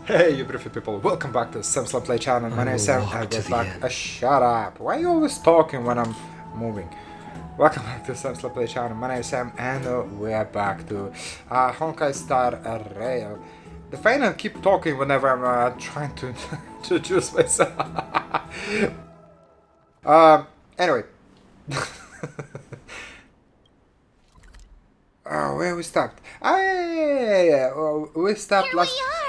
Hey, you beautiful people, welcome back to SamSlamPlay channel. My name is Sam, and we're back. Shut up. Why are you always talking when I'm moving? Welcome back to SamSlamPlay channel. My name is Sam, and we're back to Honkai Star Rail. The fan keep talking whenever I'm trying to introduce myself. Anyway. Where we stopped? We stopped Here last... we are!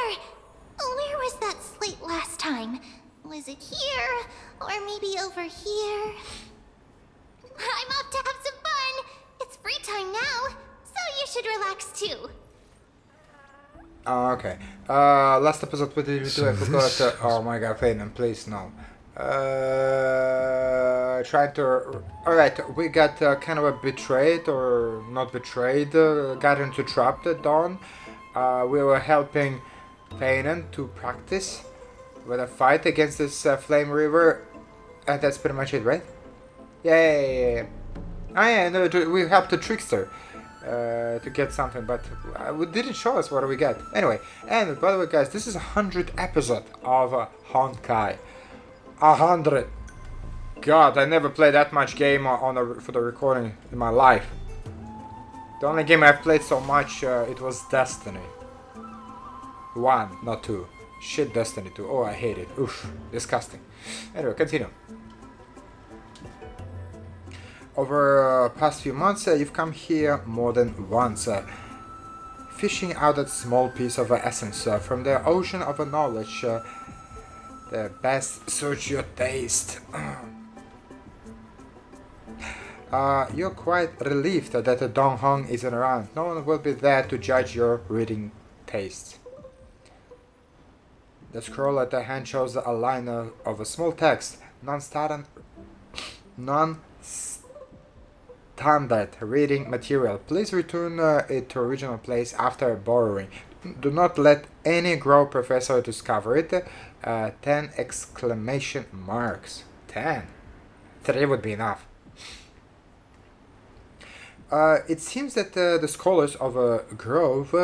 Where was that slate last time? Was it here? Or maybe over here? I'm off to have some fun! It's free time now, so you should relax too. Okay. Last episode, what did we do? I forgot. Oh my god, Faden, please, no. Trying to... Alright, we got kind of a betrayed, or not betrayed, got into trapped at dawn. We were helping Faden to practice with a fight against this flame river. And that's pretty much it, right? Yay! Oh yeah, no, we helped the trickster to get something, but we didn't show us what we got. Anyway, and by the way, guys, this is 100th episode of Honkai. 100. God, I never played that much game for the recording in my life. The only game I've played so much, it was Destiny. 1, not 2. Shit, Destiny 2. Oh, I hate it. Oof, disgusting. Anyway, continue. Over past few months, you've come here more than once, fishing out that small piece of essence from the ocean of knowledge. The best suits your taste. You're quite relieved that the Dong Hong isn't around. No one will be there to judge your reading taste. The scroll at the hand shows a line of a small text. Non-standard reading material. Please return it to original place after borrowing. Do not let any grow professor discover it. 10 exclamation marks. 10. 3 would be enough. It seems that the scholars of a grove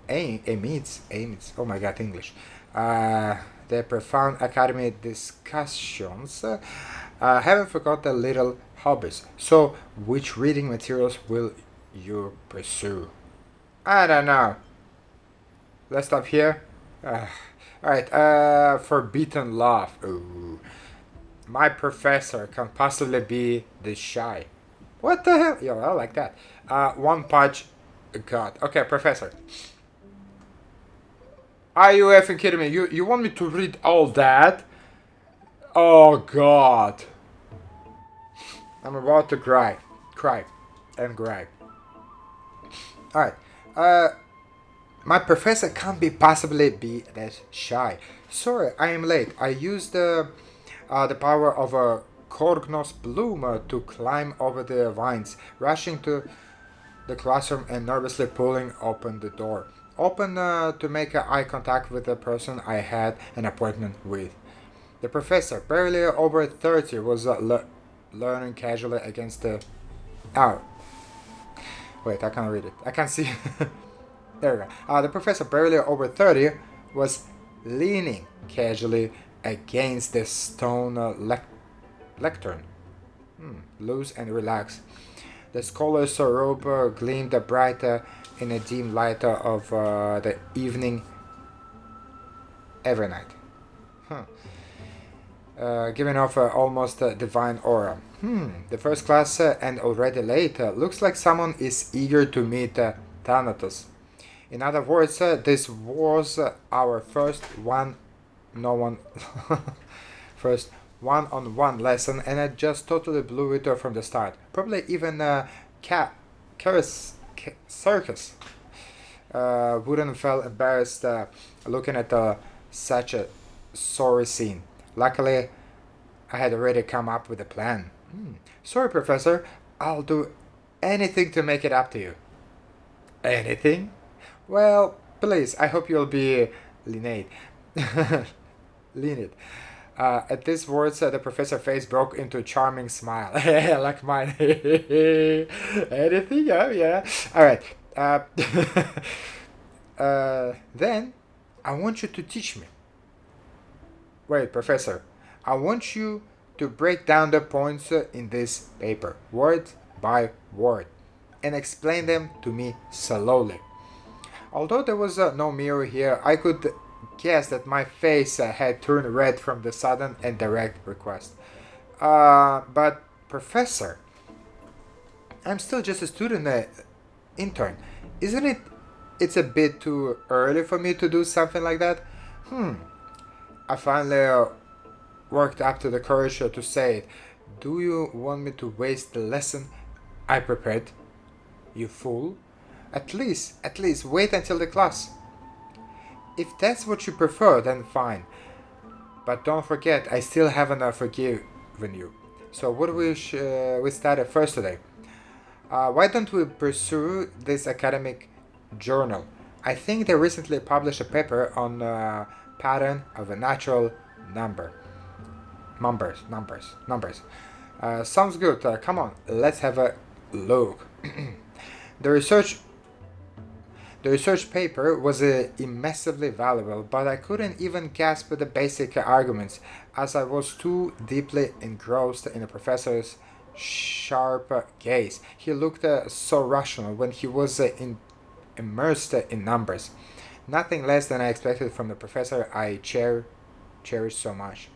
Amidst, oh my god, English. The profound academy discussions haven't forgot the little hobbies. So, which reading materials will you pursue? I don't know. Let's stop here. Alright, forbidden love. Ooh. My professor can possibly be this shy. What the hell? Yo, I like that. One punch. God. Okay, professor. Are you effing kidding me? You want me to read all that? Oh god. I'm about to cry. And cry. Alright. My professor can't possibly be that shy. Sorry, I am late. I used the power of a Korgnos bloom to climb over the vines, rushing to the classroom and nervously pulling open the door. Open to make eye contact with the person I had an appointment with. The professor, barely over 30, was learning casually against the... Oh. Wait, I can't read it. I can't see. There we go. The professor, barely over 30, was leaning casually against the stone lectern. Loose and relaxed. The scholar's robe gleamed bright in a dim light of the evening every night. Giving off almost a divine aura. The first class and already late. Looks like someone is eager to meet Thanatos. In other words, this was our first first one-on-one lesson, and I just totally blew it from the start. Probably even Circus wouldn't feel embarrassed looking at such a sorry scene. Luckily, I had already come up with a plan. Sorry, Professor. I'll do anything to make it up to you. Anything? Well, please, I hope you'll be lenient. Lenient. At these words, the professor's face broke into a charming smile. Like mine. Anything? Oh, yeah. Alright. Then I want you to teach me. Wait, Professor. I want you to break down the points in this paper, word by word, and explain them to me slowly. Although there was no mirror here, I could guess that my face had turned red from the sudden and direct request. But Professor, I'm still just a student intern. Isn't it? It's a bit too early for me to do something like that? I finally worked up to the courage to say it. Do you want me to waste the lesson I prepared? You fool. At least wait until the class. If that's what you prefer, then fine. But don't forget, I still haven't forgiven you. So what we started first today? Why don't we pursue this academic journal? I think they recently published a paper on pattern of a natural number. Numbers. Sounds good. Come on, let's have a look. The research paper was immensely valuable, but I couldn't even grasp the basic arguments, as I was too deeply engrossed in the professor's sharp gaze. He looked so rational when he was immersed in numbers. Nothing less than I expected from the professor I cherished so much.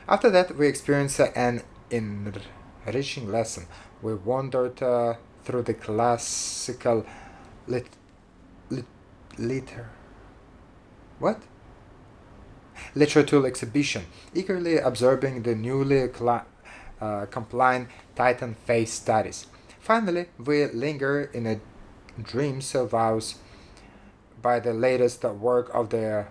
After that, we experienced an enriching lesson. We wandered through the classical literature exhibition, eagerly absorbing the newly compliant Titan face studies. Finally, we linger in a dreams of ours by the latest work of the...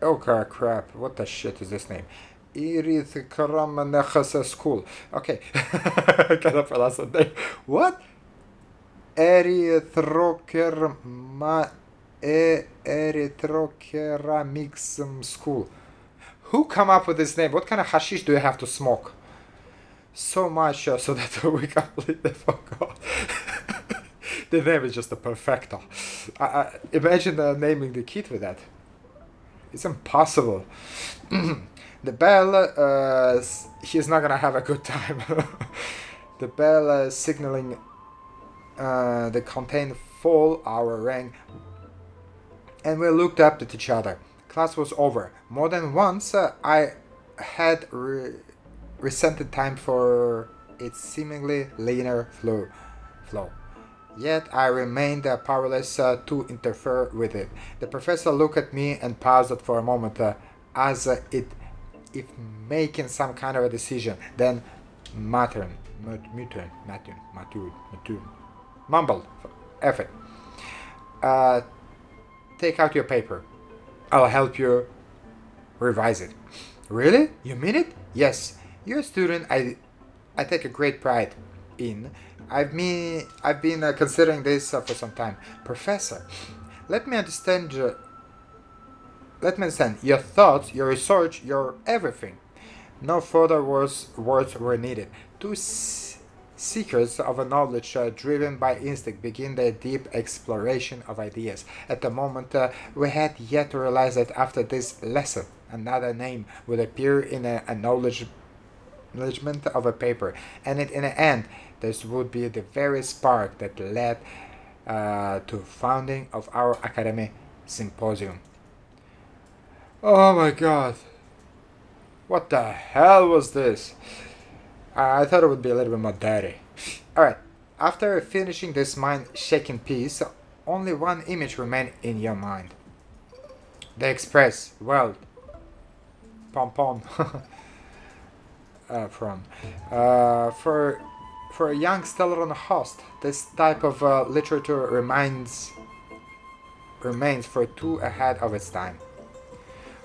Oh crap, what the shit is this name? Irith Karamanechas School. Okay, I cannot pronounce the name. What? Erythroceramics School. Who come up with this name? What kind of hashish do you have to smoke? So much so that we completely forgot. The name is just a perfecto. Imagine naming the kid with that. It's impossible. The bell, he's not gonna have a good time. The bell signaling the contained full hour rang, and we looked up at each other. Class was over. More than once I had resented time for its seemingly linear flow. Yet I remained powerless to interfere with it. The professor looked at me and paused for a moment, as if making some kind of a decision. Then mumbled. F it. Take out your paper. I'll help you revise it. Really? You mean it? Yes. You're a student I take a great pride in. I've been considering this for some time. Professor, let me understand your thoughts, your research, your everything. No further words were needed. Two seekers of a knowledge driven by instinct begin their deep exploration of ideas. At the moment, we had yet to realize that after this lesson, another name would appear in a acknowledgement of a paper, and in the end, this would be the very spark that led to founding of our academy symposium. Oh my god. What the hell was this? I thought it would be a little bit more dirty. Alright, after finishing this mind-shaking piece, only one image remained in your mind. The Express, well, Pompon. For a young Stellaron host, this type of literature remains for too ahead of its time.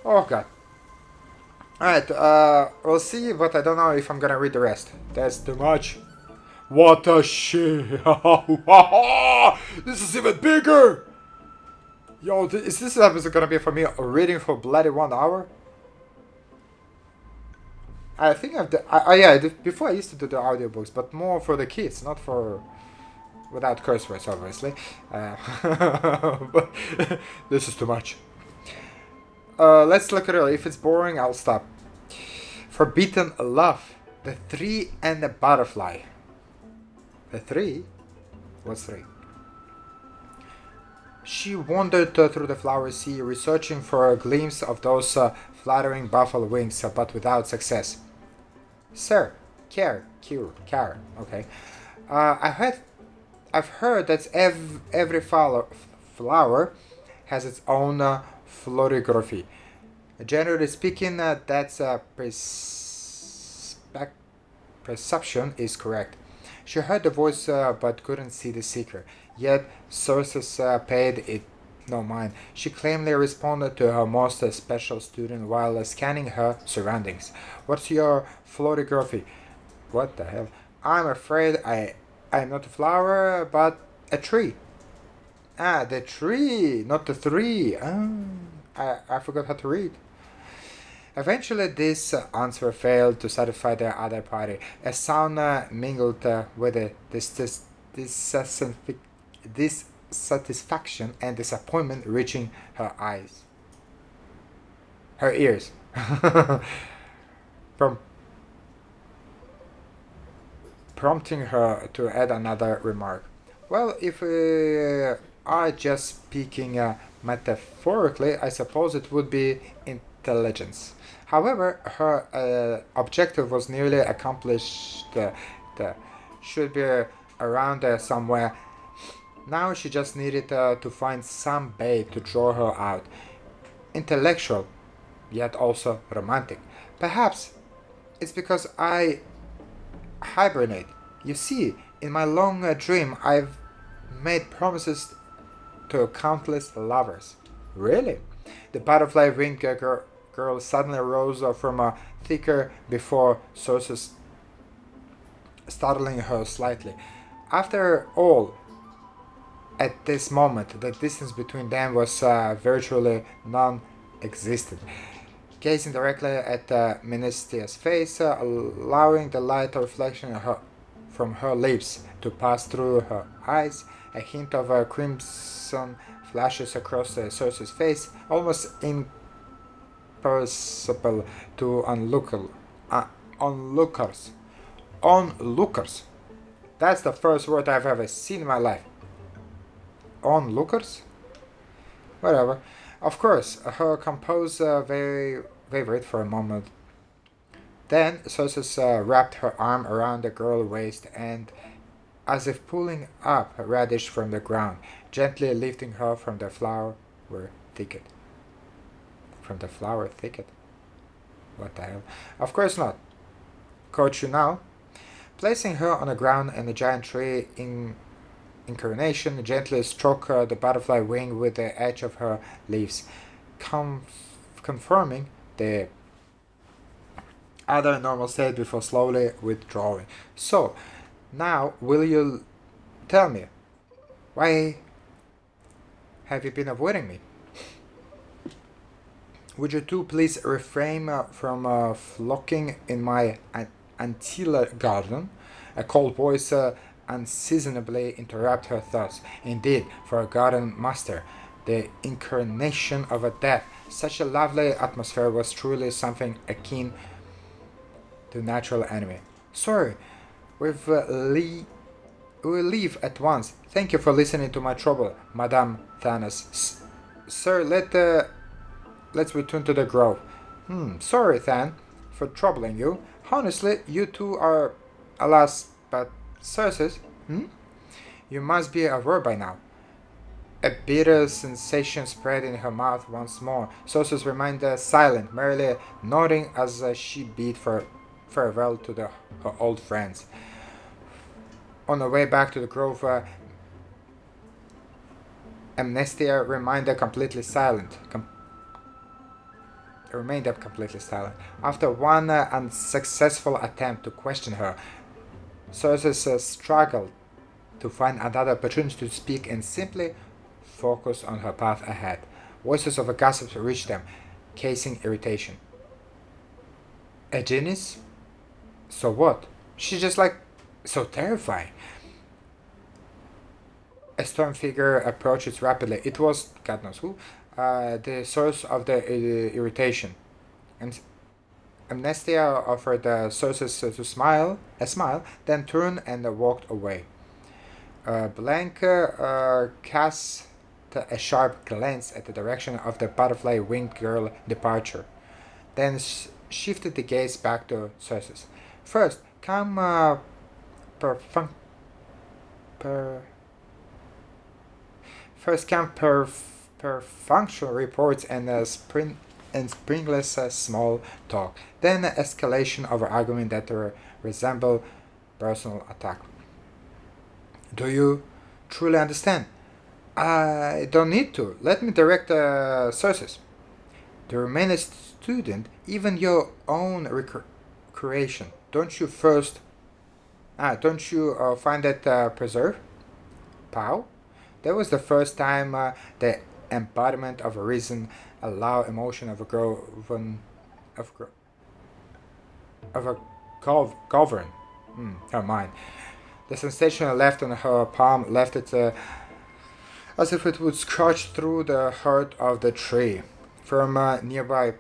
Oh god. Alright, we'll see, but I don't know if I'm gonna read the rest. That's too much. What a shit! This is even bigger! Yo, is this episode gonna be for me reading for bloody 1 hour? I think before I used to do the audiobooks, but more for the kids, not for... without curse words, obviously. But this is too much. Let's look at it. If it's boring, I'll stop. Forbidden love. The tree and the butterfly. The tree? What's three? She wandered through the flower sea, researching for a glimpse of those fluttering buffalo wings, but without success. Sir, care, okay. I've heard that every flower has its own florography. Generally speaking, that's perception is correct. She heard the voice but couldn't see the seeker. Yet sources paid it no mind. She calmly responded to her most special student while scanning her surroundings. What's your florography? What the hell? I'm afraid I'm not a flower, but a tree. Ah, the tree, not the three. I forgot how to read. Eventually, this answer failed to satisfy the other party. A sound mingled with dissatisfaction and disappointment reaching her eyes. Her ears. Prompting her to add another remark. Well, if we are just speaking metaphorically, I suppose it would be intelligence. However, her objective was nearly accomplished. Should be around somewhere. Now she just needed to find some bait to draw her out. Intellectual, yet also romantic. Perhaps it's because I hibernate. You see, in my long dream, I've made promises to countless lovers. Really? The butterfly wing girl suddenly rose from a thicker before sources, startling her slightly. After all, at this moment, the distance between them was virtually non-existent. Gazing directly at Ministia's face, allowing the light reflection from her lips to pass through her eyes, a hint of crimson flashes across the source's face, almost imperceptible to onlookers. Onlookers. That's the first word I've ever seen in my life. Onlookers? Whatever. Of course, her composure wavered for a moment. Then Sosus wrapped her arm around the girl's waist and, as if pulling up a radish from the ground, gently lifting her from the flower thicket. From the flower thicket? What the hell? Of course not. Coach you now? Placing her on the ground and the giant tree incarnation gently stroked the butterfly wing with the edge of her leaves, confirming the other normal state before slowly withdrawing. So, now will you tell me, why have you been avoiding me? Would you two please refrain from flocking in my antler garden? A cold voice unseasonably interrupt her thoughts. Indeed, for a garden master, the incarnation of a death, such a lovely atmosphere was truly something akin to natural enemy. Sorry, we'll leave at once. Thank you for listening to my trouble, Madame Thanos. Sir, let's return to the grove. Sorry, Than, for troubling you. Honestly, you two are, alas, but Circes, You must be aware by now. A bitter sensation spread in her mouth once more. Circes remained silent, merely nodding as she bid farewell to her old friends. On the way back to the grove, Amnestia remained completely silent. After one unsuccessful attempt to question her, Circes struggled to find another opportunity to speak and simply focus on her path ahead. Voices of gossip reached them, causing irritation. A genius? So what? She's just so terrifying. A storm figure approaches rapidly. It was, God knows who, the source of the irritation. And Amnestia offered the sources to smile, then turned and walked away. Blanca cast a sharp glance at the direction of the butterfly-winged girl departure, then shifted the gaze back to sources. First, come perfunctory reports and springless small talk, then escalation of argument that resemble personal attack. Do you truly understand? I don't need to. Let me direct sources. To remain a student, even your own creation. Don't you find that preserve? Pow? That was the first time the embodiment of a reason allow emotion of a govern her mind. The sensation left on her palm left it as if it would scratch through the heart of the tree. From nearby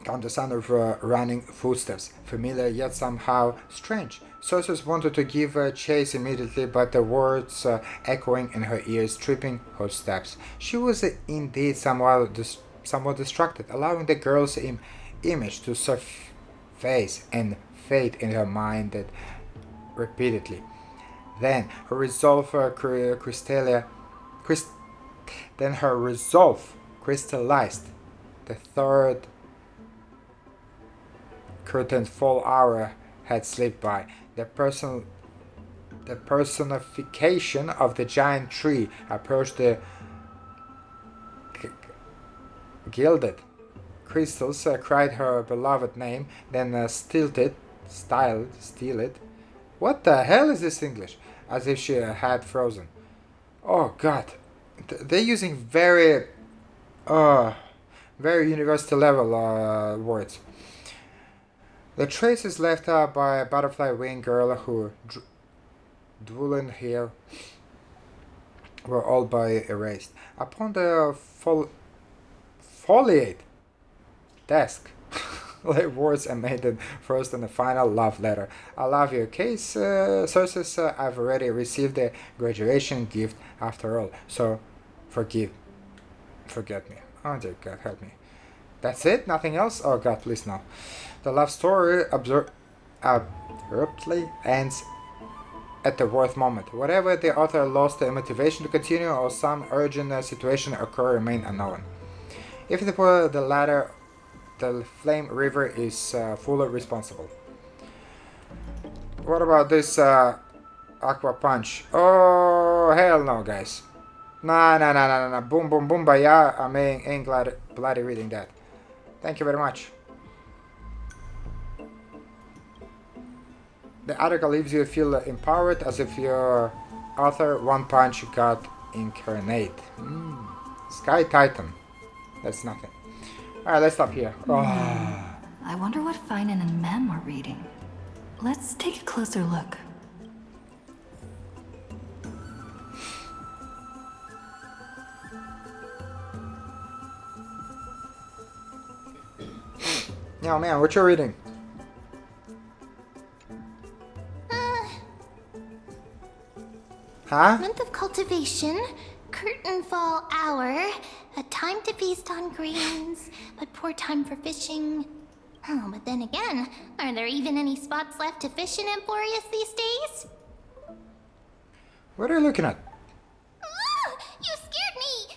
came the sound of running footsteps, familiar yet somehow strange. Sources wanted to give chase immediately, but the words echoing in her ears, tripping her steps. She was indeed somewhat distracted, allowing the girl's image to surface and fade in her mind repeatedly. Then her resolve crystallized. The third curtained fall hour had slipped by. The personification of the giant tree approached the gilded crystals, cried her beloved name, then steal it. What the hell is this English? As if she had frozen. Oh God, they're using very university level words. The traces left by a butterfly wing girl who dwelling here were all but erased. Upon the foliate desk lay words emanated first and the final love letter. I love your case, sources. I've already received a graduation gift after all, so forget me. Oh dear God, help me. That's it? Nothing else? Oh God, please no. The love story abruptly ends at the worst moment. Whatever the author lost the motivation to continue or some urgent situation occur remain unknown. If it were the latter, the Flame River is fully responsible. What about this Aqua Punch? Oh, hell no, guys. Nah. Boom, boom, boom, baya. I ain't bloody reading that. Thank you very much. The article leaves you feel empowered as if your author One Punch got incarnate. Sky Titan. That's nothing. Alright, let's stop here. I wonder what Finan and Mem were reading. Let's take a closer look. Yo, man, what you reading? Huh? Month of cultivation, curtain fall hour, a time to feast on grains, but poor time for fishing. Oh, but then again, are there even any spots left to fish in Emporius these days? What are you looking at? You scared me!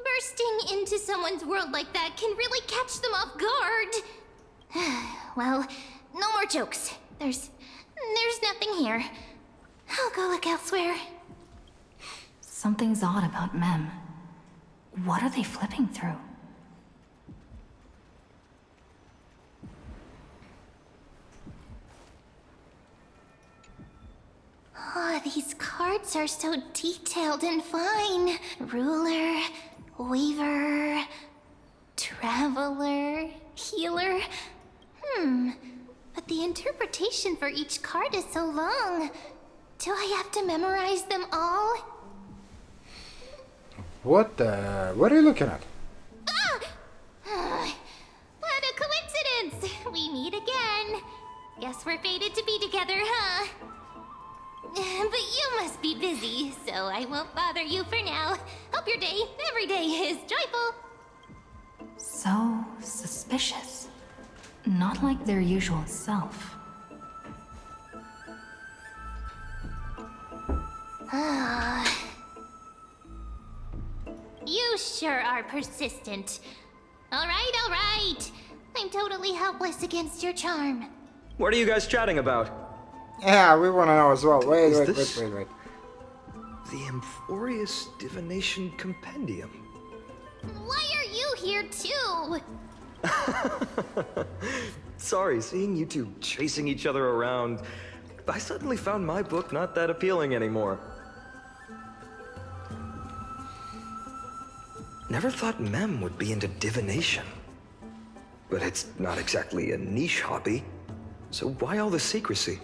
Bursting into someone's world like that can really catch them off guard. Well, no more jokes. There's nothing here. I'll go look elsewhere. Something's odd about Mem. What are they flipping through? Oh, these cards are so detailed and fine. Ruler, Weaver, Traveler, Healer. But the interpretation for each card is so long. Do I have to memorize them all? What the? What are you looking at? What a coincidence! We meet again. Guess we're fated to be together, huh? But you must be busy, so I won't bother you for now. Hope your day, every day, is joyful. So suspicious. Not like their usual self. You sure are persistent. All right. I'm totally helpless against your charm. What are you guys chatting about? Yeah, we want to know as well. Wait. The Amphorious Divination Compendium. Why are you here too? Sorry, seeing you two chasing each other around, I suddenly found my book not that appealing anymore. Never thought Mem would be into divination. But it's not exactly a niche hobby, so why all the secrecy?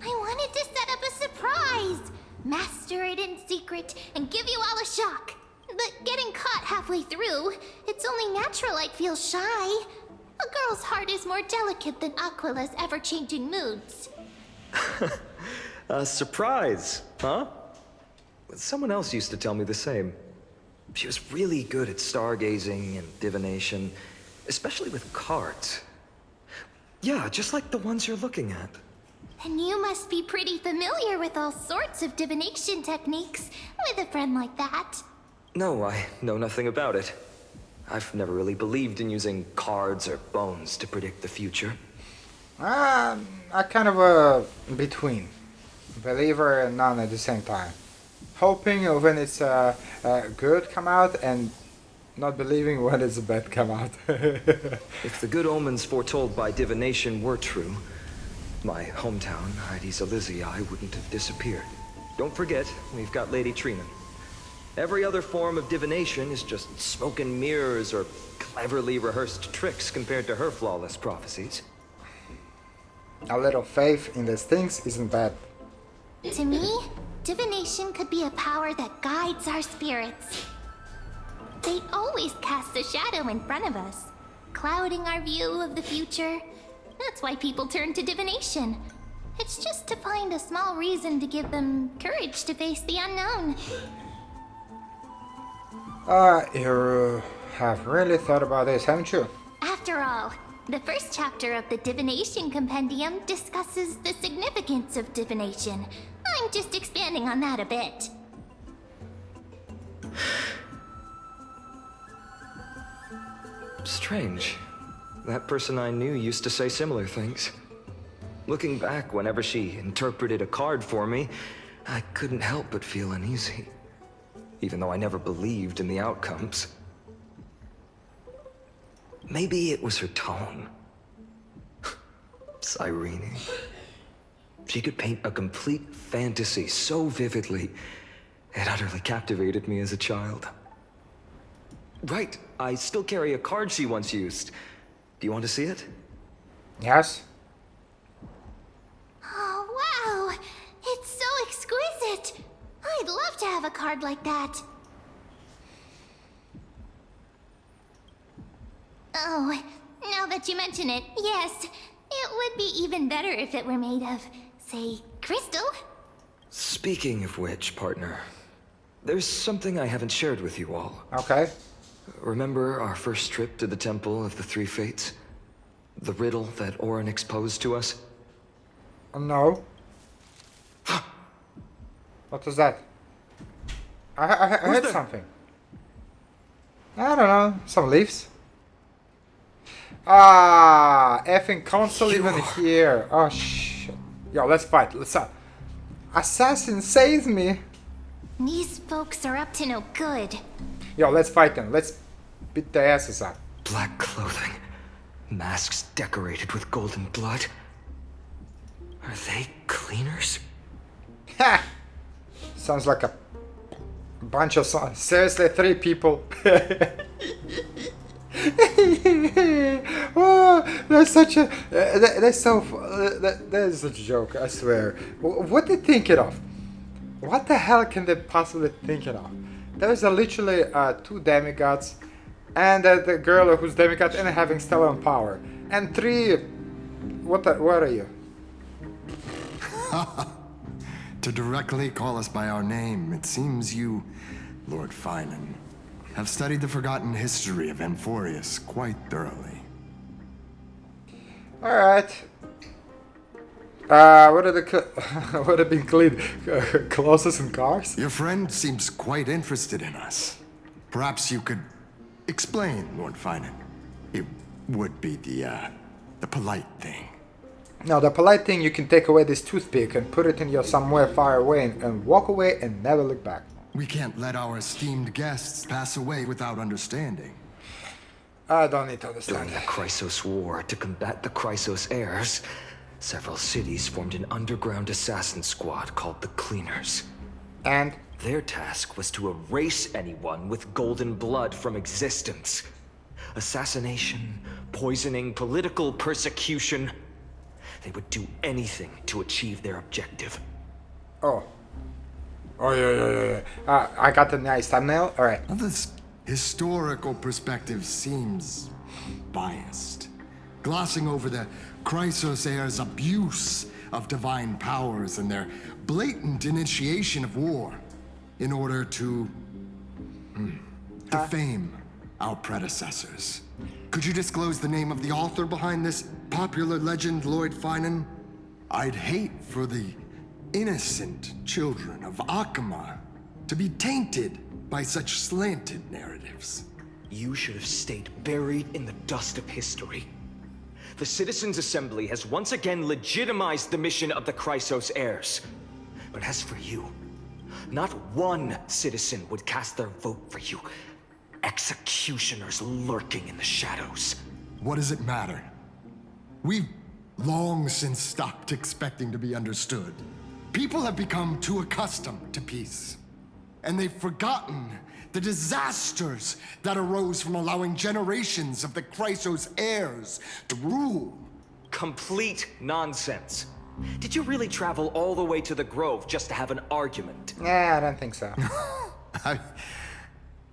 I wanted to set up a surprise. Master it in secret and give you all a shock. But getting caught halfway through, it's only natural I'd feel shy. A girl's heart is more delicate than Aquila's ever-changing moods. A surprise, huh? Someone else used to tell me the same. She was really good at stargazing and divination, especially with cards. Yeah, just like the ones you're looking at. And you must be pretty familiar with all sorts of divination techniques with a friend like that. No, I know nothing about it. I've never really believed in using cards or bones to predict the future. I kind of a between. Believer and none at the same time. Hoping when it's good come out and not believing when it's bad come out. If the good omens foretold by divination were true, my hometown, Heidi's Elysiae, wouldn't have disappeared. Don't forget, we've got Lady Trina. Every other form of divination is just smoke and mirrors or cleverly rehearsed tricks compared to her flawless prophecies. A little faith in these things isn't bad. To me, divination could be a power that guides our spirits. They always cast a shadow in front of us, clouding our view of the future. That's why people turn to divination. It's just to find a small reason to give them courage to face the unknown. You have really thought about this, haven't you? After all, the first chapter of the Divination Compendium discusses the significance of divination. I'm just expanding on that a bit. Strange. That person I knew used to say similar things. Looking back, whenever she interpreted a card for me, I couldn't help but feel uneasy. Even though I never believed in the outcomes. Maybe it was her tone. Cyrene. She could paint a complete fantasy so vividly, it utterly captivated me as a child. Right, I still carry a card she once used. Do you want to see it? Yes. Oh, wow! It's so exquisite! I'd love to have a card like that. Oh, now that you mention it, yes. It would be even better if it were made of, say, crystal. Speaking of which, partner, there's something I haven't shared with you all. Okay. Remember our first trip to the Temple of the Three Fates? The riddle that Orin exposed to us? No. What was that? I heard there? something. I don't know. Some leaves. Ah, effing console You even are- here. Oh shit. Yo, let's fight. Let's up. Assassin saved me. These folks are up to no good. Yo, let's fight them. Let's beat their asses up. Black clothing, masks decorated with golden blood. Are they cleaners? Ha! Sounds like a bunch of seriously 3 people. Oh, that's such a that's so that is such a joke. I swear. What they thinking of? What the hell can they possibly thinking of? There's literally 2 demigods, and the girl who's demigod and having Stellaron power, and 3. What are you? To directly call us by our name, it seems you, Lord Finan, have studied the forgotten history of Amphorius quite thoroughly. Alright. What are what have been cleaned? Clothes and cars? Your friend seems quite interested in us. Perhaps you could explain, Lord Finan. It would be the polite thing. No, the polite thing, you can take away this toothpick and put it in your somewhere far away and walk away and never look back. We can't let our esteemed guests pass away without understanding. I don't need to understand. During the Chrysos War, to combat the Chrysos heirs, several cities formed an underground assassin squad called the Cleaners. And? Their task was to erase anyone with golden blood from existence. Assassination, poisoning, political persecution. They would do anything to achieve their objective. Oh. Oh, yeah. I got the nice thumbnail. Alright. Well, this historical perspective seems biased. Glossing over the Chrysos heirs' abuse of divine powers and their blatant initiation of war in order to defame our predecessors. Could you disclose the name of the author behind this popular legend, Lord Finan? I'd hate for the innocent children of Akama to be tainted by such slanted narratives. You should have stayed buried in the dust of history. The Citizens' Assembly has once again legitimized the mission of the Chrysos heirs. But as for you, not one citizen would cast their vote for you. Executioners lurking in the shadows. What does it matter? We've long since stopped expecting to be understood. People have become too accustomed to peace. And they've forgotten the disasters that arose from allowing generations of the Chrysos heirs to rule. Complete nonsense. Did you really travel all the way to the Grove just to have an argument? Nah, I don't think so. I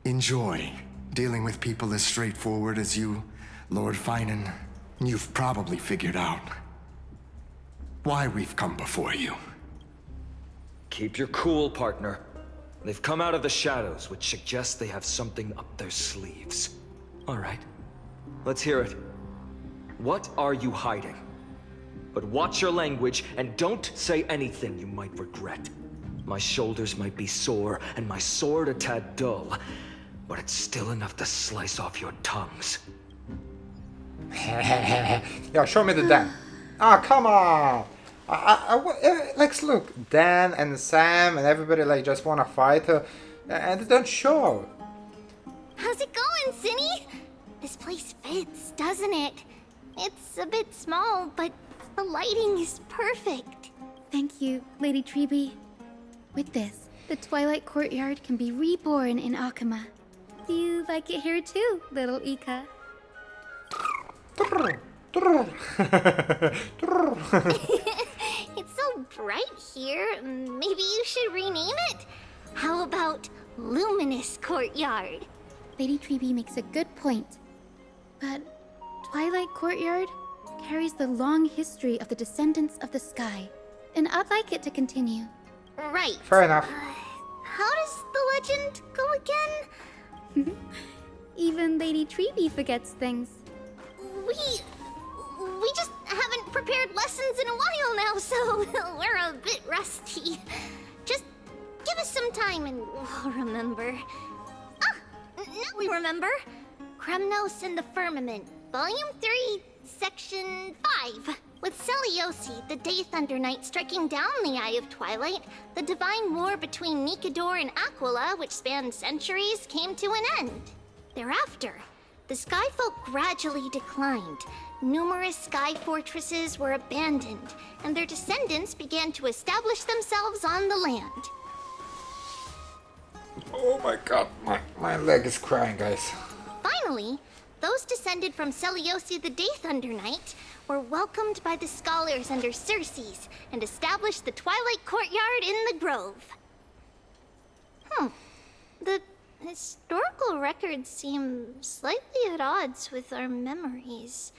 enjoy dealing with people as straightforward as you, Lord Finan. You've probably figured out why we've come before you. Keep your cool, partner. They've come out of the shadows, which suggests they have something up their sleeves. All right, let's hear it. What are you hiding? But watch your language and don't say anything you might regret. My shoulders might be sore and my sword a tad dull, but it's still enough to slice off your tongues. Yeah, show me the Dan. Ah, come on! Like, look, Dan and Sam and everybody like just wanna fight, and they don't show. How's it going, Cinny? This place fits, doesn't it? It's a bit small, but the lighting is perfect. Thank you, Lady Treeby. With this, the Twilight Courtyard can be reborn in Akama. Do you like it here too, little Ika? It's so bright here, maybe you should rename it? How about Luminous Courtyard? Lady Treeby makes a good point. But Twilight Courtyard carries the long history of the descendants of the sky, and I'd like it to continue. Right. Fair enough. How does the legend go again? Even Lady Treeby forgets things. We just haven't prepared lessons in a while now, so we're a bit rusty. Just give us some time and we'll remember. Ah, now we remember. Kremnos and the Firmament, Volume 3, Section 5. With Seliosi, the Day Thunder Knight, striking down the Eye of Twilight, the divine war between Nikador and Aquila, which spanned centuries, came to an end. Thereafter, the Skyfolk gradually declined. Numerous sky fortresses were abandoned, and their descendants began to establish themselves on the land. Oh my god, my leg is crying, guys. Finally, those descended from Seliosi the Day Thunder Knight were welcomed by the scholars under Circes and established the Twilight Courtyard in the Grove. The historical records seem slightly at odds with our memories.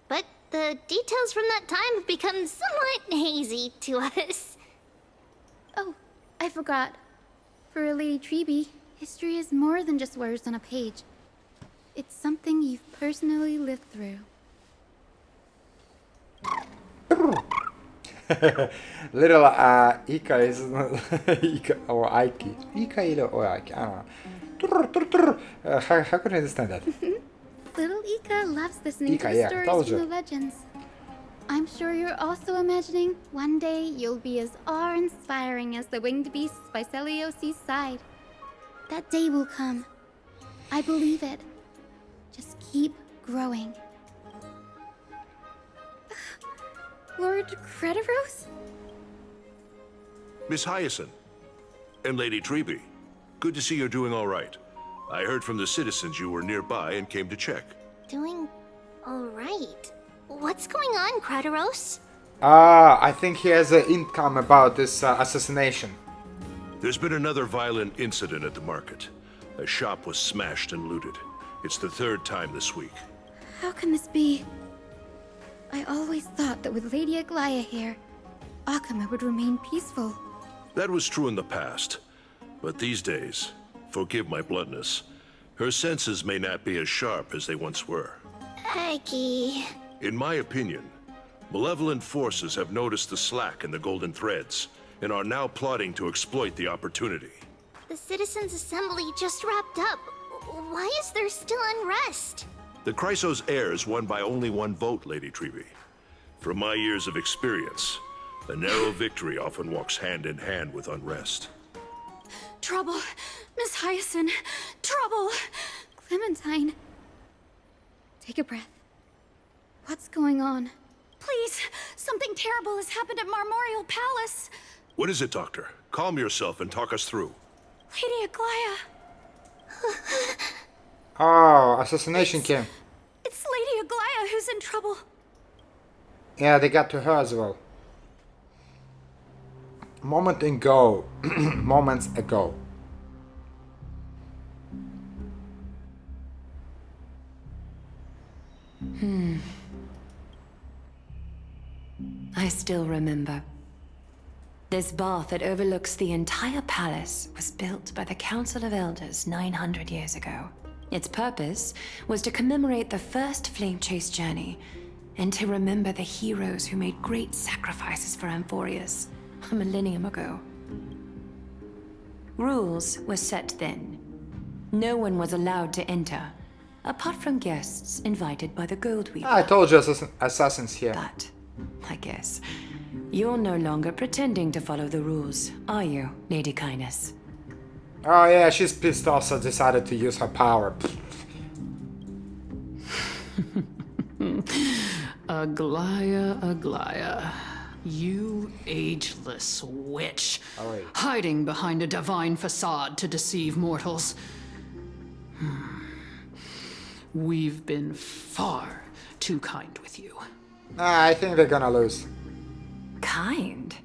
But the details from that time have become somewhat hazy to us. Oh, I forgot. For a Lady Treby, history is more than just words on a page. It's something you've personally lived through. Little Ika is Ika or Aiki. Ika or Aiki, I don't know. How can I understand that? Little Ika loves listening Ika, to the yeah, stories told from you. the legends. I'm sure you're also imagining one day you'll be as awe-inspiring as the winged beasts by Celiosi's side. That day will come. I believe it. Just keep growing. Lord Crediros? Miss Hyacinth and Lady Treby, good to see you're doing all right. I heard from the citizens you were nearby and came to check. Doing alright. What's going on, Crediros? I think he has an income about this assassination. There's been another violent incident at the market. A shop was smashed and looted. It's the third time this week. How can this be? I always thought that with Lady Aglaya here, Akama would remain peaceful. That was true in the past. But these days, forgive my bluntness, her senses may not be as sharp as they once were. Aggie. In my opinion, malevolent forces have noticed the slack in the golden threads and are now plotting to exploit the opportunity. The Citizens' Assembly just wrapped up. Why is there still unrest? The Chrysos heirs won by only one vote, Lady Treby. From my years of experience, a narrow victory often walks hand in hand with unrest. Trouble! Miss Hyacinth! Trouble! Clementine. Take a breath. What's going on? Please! Something terrible has happened at Marmorial Palace! What is it, Doctor? Calm yourself and talk us through. Lady Aglaya! Oh, assassination came. It's Lady Aglaya who's in trouble. Yeah, they got to her as well. Moments ago. I still remember. This bath that overlooks the entire palace was built by the Council of Elders 900 years ago. Its purpose was to commemorate the first flame chase journey and to remember the heroes who made great sacrifices for Amphorius a millennium ago. Rules were set then. No one was allowed to enter, apart from guests invited by the Goldweaver. I told you assassins here. But, I guess, you're no longer pretending to follow the rules, are you, Lady Kindness? Oh yeah, she's pissed off, so decided to use her power. Aglaya, Aglaya. You ageless witch. Oh, wait. Hiding behind a divine facade to deceive mortals. We've been far too kind with you. I think they're gonna lose. Kind?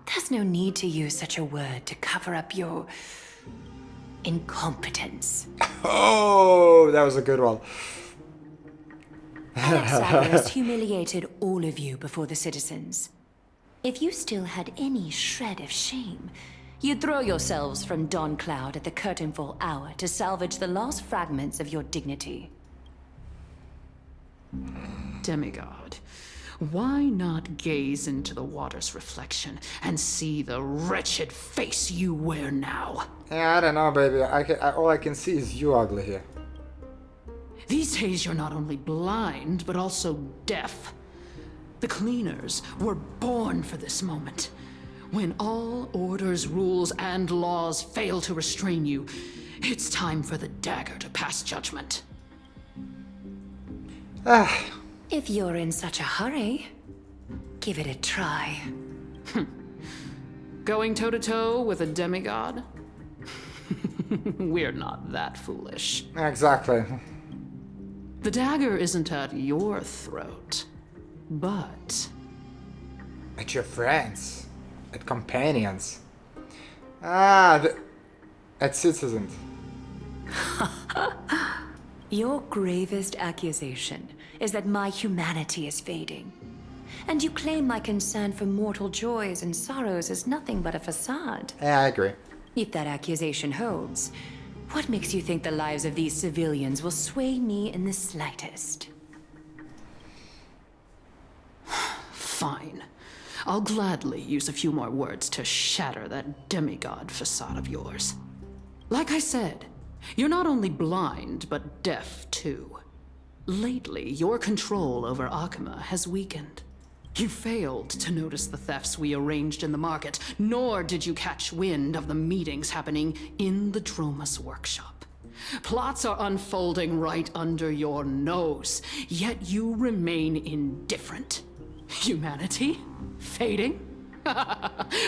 There's no need to use such a word to cover up your incompetence. Oh, that was a good one. Alexander humiliated all of you before the citizens. If you still had any shred of shame, you'd throw yourselves from dawn cloud at the curtainfall hour to salvage the last fragments of your dignity. Demigod, why not gaze into the water's reflection and see the wretched face you wear now? Yeah, I don't know, baby. All I can see is you ugly here. These days you're not only blind, but also deaf. The cleaners were born for this moment. When all orders, rules, and laws fail to restrain you, it's time for the dagger to pass judgment. If you're in such a hurry, give it a try. Going toe-to-toe with a demigod? We're not that foolish. Exactly. The dagger isn't at your throat, but... At your friends. At companions. At citizens. Your gravest accusation is that my humanity is fading. And you claim my concern for mortal joys and sorrows is nothing but a facade. Yeah, I agree. If that accusation holds, what makes you think the lives of these civilians will sway me in the slightest? Fine. I'll gladly use a few more words to shatter that demigod facade of yours. Like I said, you're not only blind, but deaf too. Lately, your control over Akuma has weakened. You failed to notice the thefts we arranged in the market, nor did you catch wind of the meetings happening in the Dromus workshop. Plots are unfolding right under your nose, yet you remain indifferent. Humanity? Fading?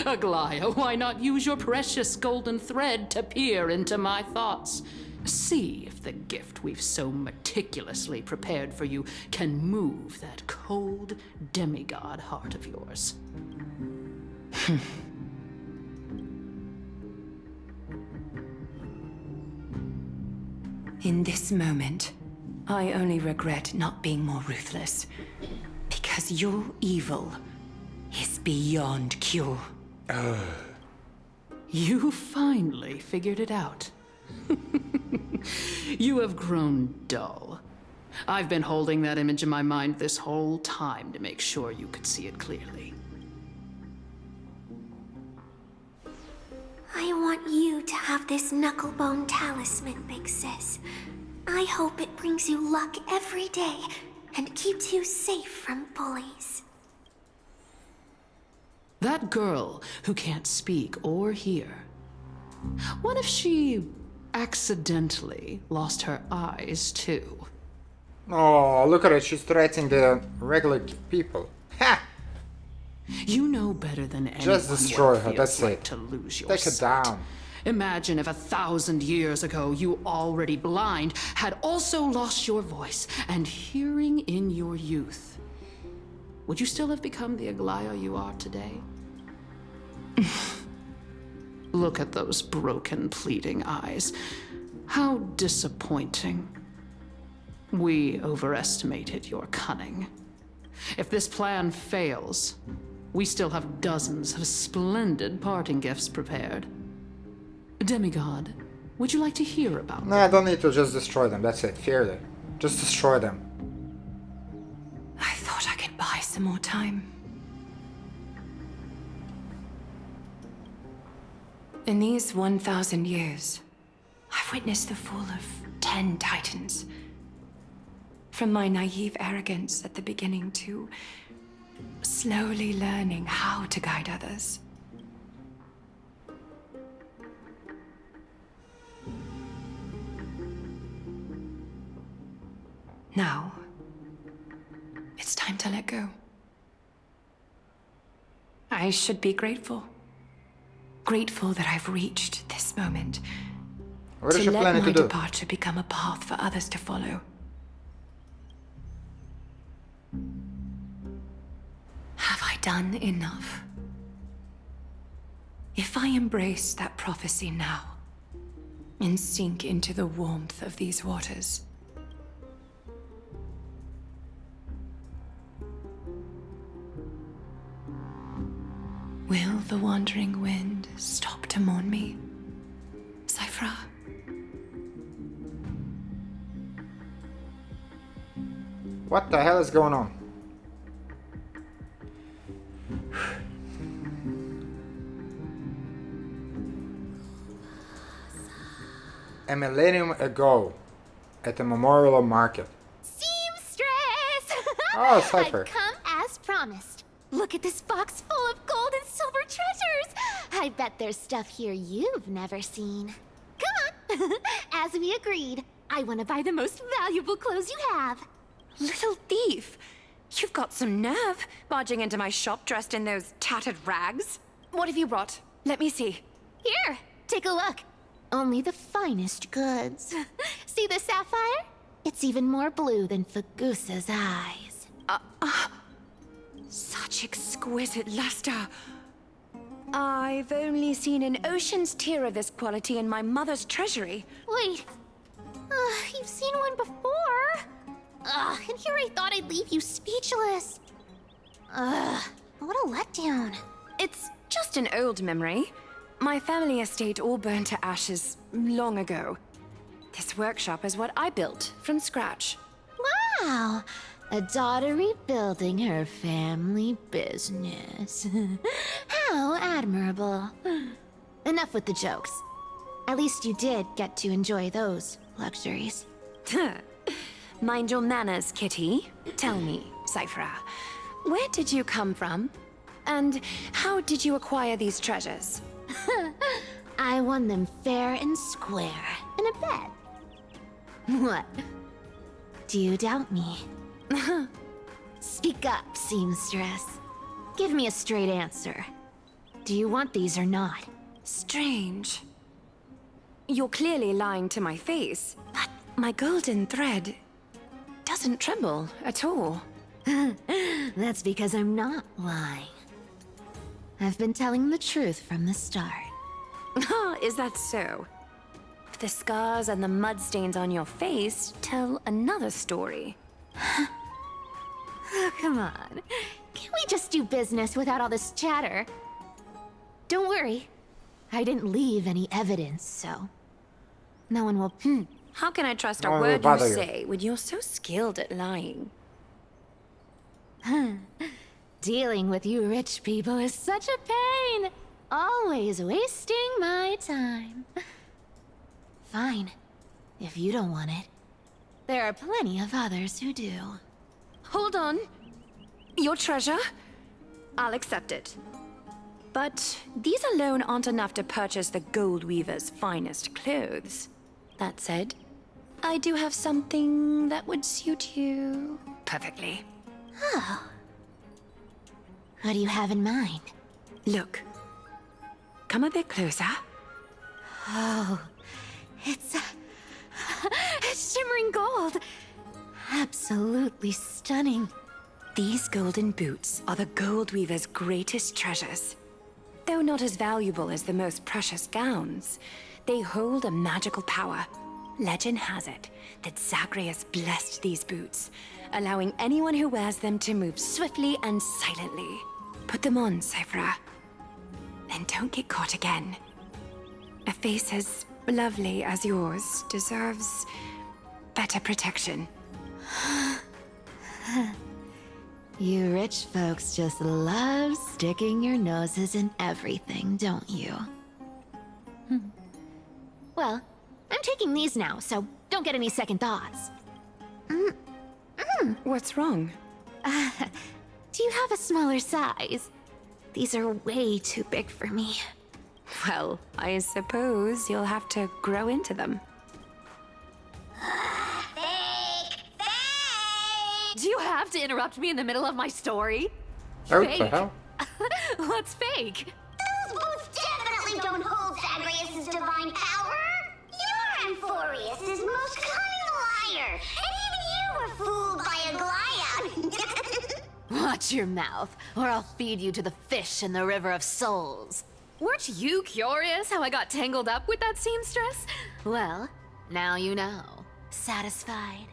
Aglaya, why not use your precious golden thread to peer into my thoughts? See if the gift we've so meticulously prepared for you can move that cold demigod heart of yours. In this moment, I only regret not being more ruthless. Because your evil is beyond cure. You finally figured it out. You have grown dull. I've been holding that image in my mind this whole time to make sure you could see it clearly. I want you to have this knucklebone talisman, Big Sis. I hope it brings you luck every day and keeps you safe from bullies. That girl who can't speak or hear. What if she accidentally lost her eyes too? Oh, look at it. She's threatening the regular people. Ha! You know better than anyone Just destroy what it her, feels that's like it. to lose your Take her sight. down. Imagine if 1,000 years ago you, already blind, had also lost your voice and hearing in your youth. Would you still have become the Aglaya you are today? Look at those broken, pleading eyes. How disappointing. We overestimated your cunning. If this plan fails, we still have dozens of splendid parting gifts prepared. Demigod, would you like to hear about them? No, I don't need to just destroy them. That's it. Fear them. Just destroy them. I thought I could buy some more time. In these 1,000 years, I've witnessed the fall of 10 titans. From my naive arrogance at the beginning to slowly learning how to guide others. Now, it's time to let go. I should be grateful. Grateful that I've reached this moment. What is to she let planning my to do? departure become a path for others to follow. Have I done enough? If I embrace that prophecy now, and sink into the warmth of these waters, will the wandering wind stop to mourn me, Cyphra? What the hell is going on? A millennium ago, at the Memorial Market. Seamstress! Oh, Cypher. I've come as promised. Look at this box full of gold and silver treasures! I bet there's stuff here you've never seen. Come on! As we agreed, I want to buy the most valuable clothes you have. Little thief! You've got some nerve, barging into my shop dressed in those tattered rags. What have you brought? Let me see. Here, take a look. Only the finest goods. See the sapphire? It's even more blue than Fagusa's eyes. Such exquisite luster. I've only seen an ocean's tier of this quality in my mother's treasury. Wait, You've seen one before. And here I thought I'd leave you speechless. What a letdown. It's just an old memory. My family estate all burned to ashes long ago. This workshop is what I built from scratch. Wow, a daughter rebuilding her family business. How admirable. Enough with the jokes. At least you did get to enjoy those luxuries. Mind your manners, Kitty. Tell me, Cyphera, where did you come from? And how did you acquire these treasures? I won them fair and square in a bet. What? Do you doubt me? Speak up, seamstress. Give me a straight answer. Do you want these or not? Strange. You're clearly lying to my face, but my golden thread doesn't tremble at all. That's because I'm not lying. I've been telling the truth from the start. Is that so? The scars and the mud stains on your face tell another story. Oh, come on. Can't we just do business without all this chatter? Don't worry. I didn't leave any evidence, so... no one will... How can I trust No a one will word you bother you. say when you're so skilled at lying? Dealing with you rich people is such a pain. Always wasting my time. Fine. If you don't want it. There are plenty of others who do. Hold on. Your treasure? I'll accept it. But these alone aren't enough to purchase the Gold Weaver's finest clothes. That said, I do have something that would suit you perfectly. Oh. What do you have in mind? Look. Come a bit closer. Oh, it's shimmering gold. Absolutely stunning. These golden boots are the Gold Weaver's greatest treasures. Though not as valuable as the most precious gowns, they hold a magical power. Legend has it that Zagreus blessed these boots, allowing anyone who wears them to move swiftly and silently. Put them on, Cyphera. And don't get caught again. A face as lovely as yours deserves better protection. You rich folks just love sticking your noses in everything, don't you? Well, I'm taking these now, so don't get any second thoughts. What's wrong? Do you have a smaller size? These are way too big for me. Well, I suppose you'll have to grow into them. Fake! Fake! Do you have to interrupt me in the middle of my story? Oh, what the hell? What's fake? Those boots definitely don't hold Zagreus' divine power. You're Amphorius' most cunning liar, and even you were fooled by a Glyad. Watch your mouth, or I'll feed you to the fish in the River of Souls. Weren't you curious how I got tangled up with that seamstress? Well, now you know. Satisfied?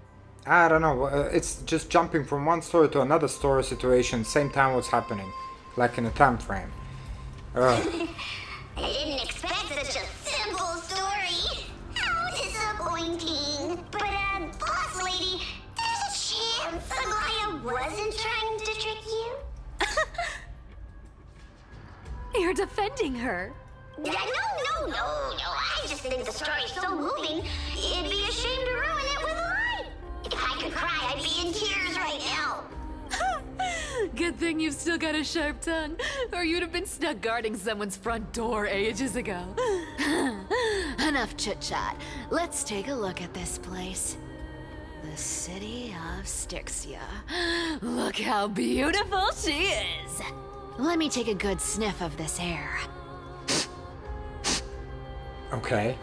I don't know. It's just jumping from one story to another story situation, same time what's happening, like in a time frame. Ugh. I didn't expect such a simple story. How disappointing. But, boss lady, there's a chance Aglaya wasn't trying to trick you? You're defending her. No. I just think the story's so moving, it'd be a shame to ruin it with a lie. If I could cry, I'd be in tears right now. Good thing you've still got a sharp tongue, or you'd have been stuck guarding someone's front door ages ago. Enough chit-chat. Let's take a look at this place. The city of Styxia. Look how beautiful she is. Let me take a good sniff of this air. Okay.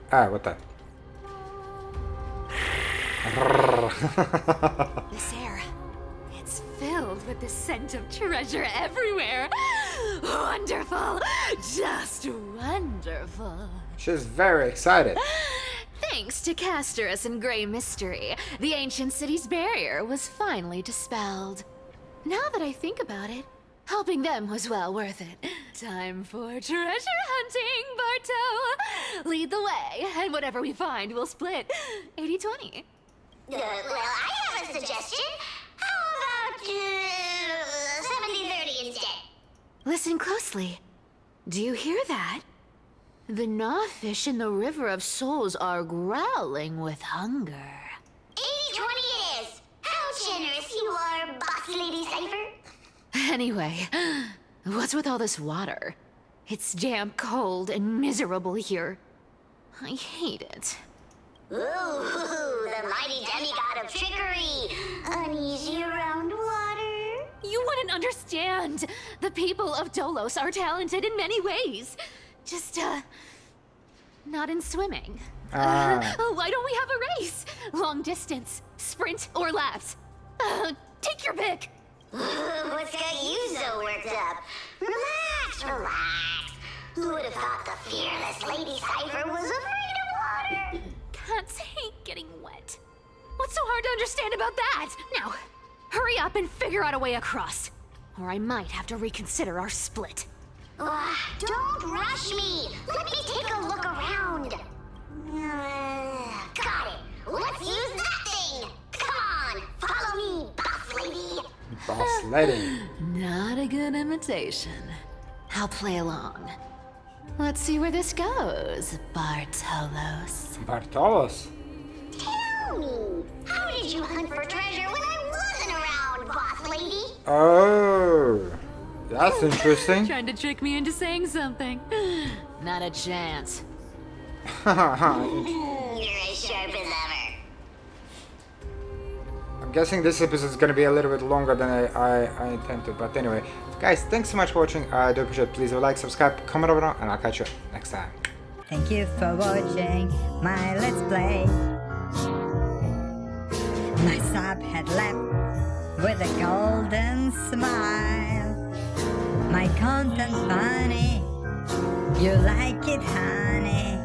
What the? This air, it's filled with the scent of treasure everywhere. Wonderful, just wonderful. She's very excited. Thanks to Castorus and Grey Mystery, the ancient city's barrier was finally dispelled. Now that I think about it, helping them was well worth it. Time for treasure hunting, Barto! Lead the way, and whatever we find, we'll split 80-20. Well, I have a suggestion. How about 70-30 instead? Listen closely. Do you hear that? The gnawfish in the River of Souls are growling with hunger. 80-20 it is! How generous you are, Boss Lady Cypher! Anyway, what's with all this water? It's damp, cold, and miserable here. I hate it. Ooh, the mighty demigod of trickery! Uneasy around water? You wouldn't understand! The people of Dolos are talented in many ways. Just, not in swimming. Why don't we have a race? Long distance, sprint, or laps? Take your pick! What's got you so worked up? Relax, relax. Who would have thought the fearless Lady Cypher was afraid of water? Cats hate getting wet. What's so hard to understand about that? Now, hurry up and figure out a way across. Or I might have to reconsider our split. Don't rush me! Let me take a look around! Got it! Let's use that thing! Come on! Follow me, boss lady! Boss lady. Not a good imitation. I'll play along. Let's see where this goes, Bartolos. Bartolos? Tell me! How did you hunt for treasure when I wasn't around, boss lady? Oh, that's interesting. Trying to trick me into saying something. Not a chance. You're as sharp as ever. I'm guessing this episode is going to be a little bit longer than I intended, but anyway. Guys, thanks so much for watching. I do appreciate it. Please leave a like, subscribe, comment over, and I'll catch you next time. Thank you for watching my Let's Play. My sub had left with a golden smile. My content funny, you like it honey.